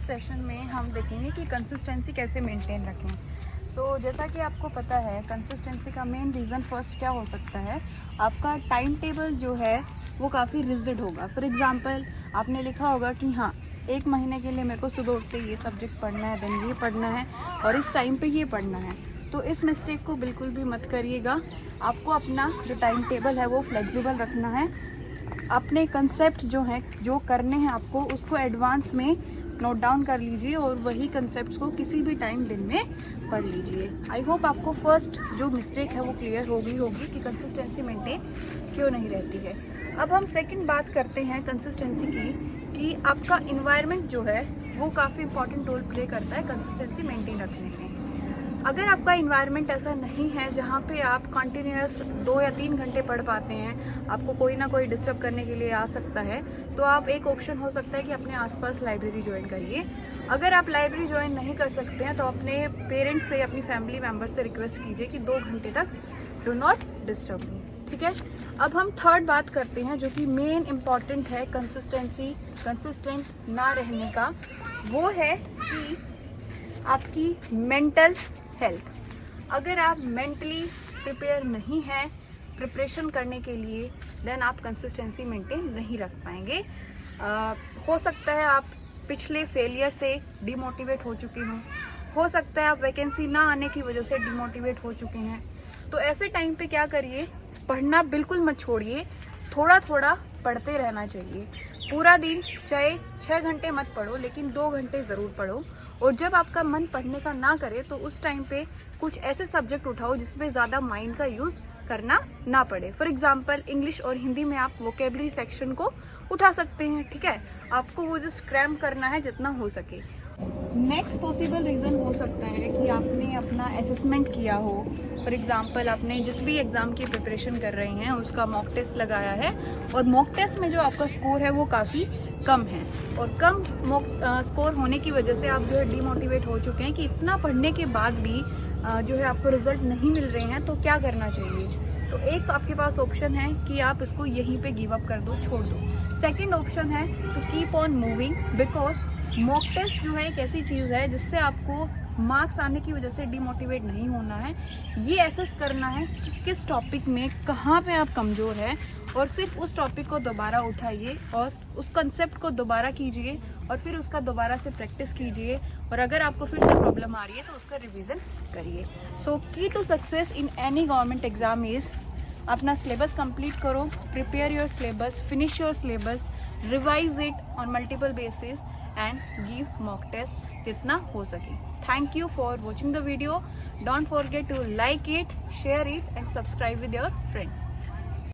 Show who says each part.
Speaker 1: Session में हम देखेंगे कि कंसिस्टेंसी कैसे मेंटेन रखें। तो जैसा कि आपको पता है, कंसिस्टेंसी का मेन रीज़न फर्स्ट क्या हो सकता है, आपका टाइम टेबल जो है वो काफ़ी रिजिड होगा। फॉर एग्ज़ाम्पल, आपने लिखा होगा कि हाँ, 1 महीने के लिए मेरे को सुबह उठ के ये सब्जेक्ट पढ़ना है, देन ये पढ़ना है और इस टाइम पे ये पढ़ना है। तो इस मिस्टेक को बिल्कुल भी मत करिएगा। आपको अपना जो टाइम टेबल है वो फ्लेक्सिबल रखना है। अपने कंसेप्ट जो हैं, जो करने हैं आपको, उसको एडवांस में नोट डाउन कर लीजिए और वही कंसेप्ट को किसी भी टाइम दिन में पढ़ लीजिए। आई होप आपको फर्स्ट जो मिस्टेक है वो क्लियर हो गई होगी कि कंसिस्टेंसी मेंटेन क्यों नहीं रहती है। अब हम सेकंड बात करते हैं कंसिस्टेंसी की, कि आपका इन्वायरमेंट जो है वो काफ़ी इंपॉर्टेंट रोल प्ले करता है कंसिस्टेंसी मेंटेन रखने में। अगर आपका इन्वायरमेंट ऐसा नहीं है जहाँ पे आप कंटिन्यूस 2 या 3 घंटे पढ़ पाते हैं, आपको कोई ना कोई डिस्टर्ब करने के लिए आ सकता है, तो आप एक ऑप्शन हो सकता है कि अपने आसपास लाइब्रेरी ज्वाइन करिए। अगर आप लाइब्रेरी ज्वाइन नहीं कर सकते हैं तो अपने पेरेंट्स से, अपनी फैमिली मेम्बर से रिक्वेस्ट कीजिए कि 2 घंटे तक डू नॉट डिस्टर्ब मी। ठीक है। अब हम थर्ड बात करते हैं जो कि मेन इम्पॉर्टेंट है कंसिस्टेंट ना रहने का, वो है कि आपकी मेंटल हेल्थ। अगर आप मेंटली प्रिपेयर नहीं हैं प्रिपरेशन करने के लिए, देन आप कंसिस्टेंसी मेंटेन नहीं रख पाएंगे। हो सकता है आप पिछले फेलियर से डिमोटिवेट हो चुके हो सकता है आप वैकेंसी ना आने की वजह से डिमोटिवेट हो चुके हैं। तो ऐसे टाइम पे क्या करिए, पढ़ना बिल्कुल मत छोड़िए, थोड़ा थोड़ा पढ़ते रहना चाहिए। पूरा दिन चाहे 6 घंटे मत पढ़ो, लेकिन 2 घंटे ज़रूर पढ़ो। और जब आपका मन पढ़ने का ना करे तो उस टाइम पे कुछ ऐसे सब्जेक्ट उठाओ जिसमें ज़्यादा माइंड का यूज़ करना ना पड़े। फॉर एग्जांपल, इंग्लिश और हिंदी में आप वोकेबलरी सेक्शन को उठा सकते हैं। ठीक है, आपको वो जस्ट क्रैम करना है जितना हो सके। नेक्स्ट पॉसिबल रीज़न हो सकता है कि आपने अपना असेसमेंट किया हो। फॉर एग्जांपल, आपने जिस भी एग्ज़ाम की प्रिपरेशन कर रहे हैं उसका मॉक टेस्ट लगाया है और मॉक टेस्ट में जो आपका स्कोर है वो काफ़ी कम है, और कम स्कोर होने की वजह से आप जो है डिमोटिवेट हो चुके हैं कि इतना पढ़ने के बाद भी जो है आपको रिजल्ट नहीं मिल रहे हैं, तो क्या करना चाहिए। तो एक आपके पास ऑप्शन है कि आप इसको यहीं पे गिव अप कर दो, छोड़ दो। सेकंड ऑप्शन है to keep on moving, because mock test जो है एक ऐसी चीज़ है जिससे आपको मार्क्स आने की वजह से डिमोटिवेट नहीं होना है। ये एसेस करना है कि किस टॉपिक में कहाँ पे आप कमज़ोर हैं, और सिर्फ उस टॉपिक को दोबारा उठाइए और उस कंसेप्ट को दोबारा कीजिए और फिर उसका दोबारा से प्रैक्टिस कीजिए। और अगर आपको फिर से प्रॉब्लम आ रही है तो उसका रिवीजन करिए। So key to success in any government exam is, अपना सिलेबस कंप्लीट करो, prepare your syllabus, finish your syllabus, revise it on multiple basis and give mock test जितना हो सके। Thank you for watching the video. Don't forget to like it, share it and subscribe with your friends.